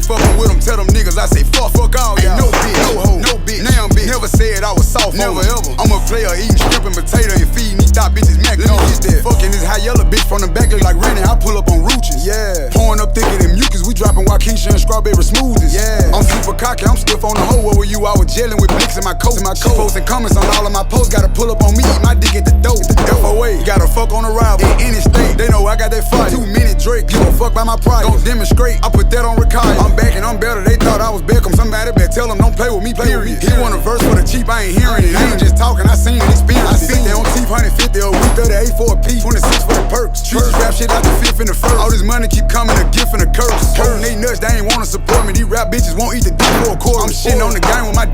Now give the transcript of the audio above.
fucking with them, tell them niggas I say fuck all y'all. No bitch, no hoe, no bitch. Now I'm bitch. Never said I was soft, never ever. I'm a player eating shrimp and potato and feeding these thought bitches Mac. Let me get that. Fucking this high yellow bitch from the back look like Rennie. I pull up on roaches. Yeah. Pouring up thicker than mucus. We dropping Waukesha and strawberry smoothies. Yeah. I'm super cocky. I'm stiff on the hoe. Where were you? I was gelling with blicks in my coat. She posting comments on all of my posts. Gotta pull up on me. Eat my dick at the dope. FOA. Gotta fuck on the ride in any state. They know I got that fire. 2 minute Drake. Give a fuck by my pride. Gon' demonstrate. I put that on record. I'm back and I'm better. They thought I was Beckham. Somebody better tell them don't play with me. Period. He want a verse for the cheap. I ain't hearing it. I ain't just talking. I seen it. Experience. I seen it on teeth. 150 a week. 38 for a piece. 26 for the perks. Treat this rap shit out the fifth and the first. All this money keep coming. A gift and a curse. Holding they nuts. They ain't wanna support me. These rap bitches won't eat the dick for a quarter. I'm shitting on the game with my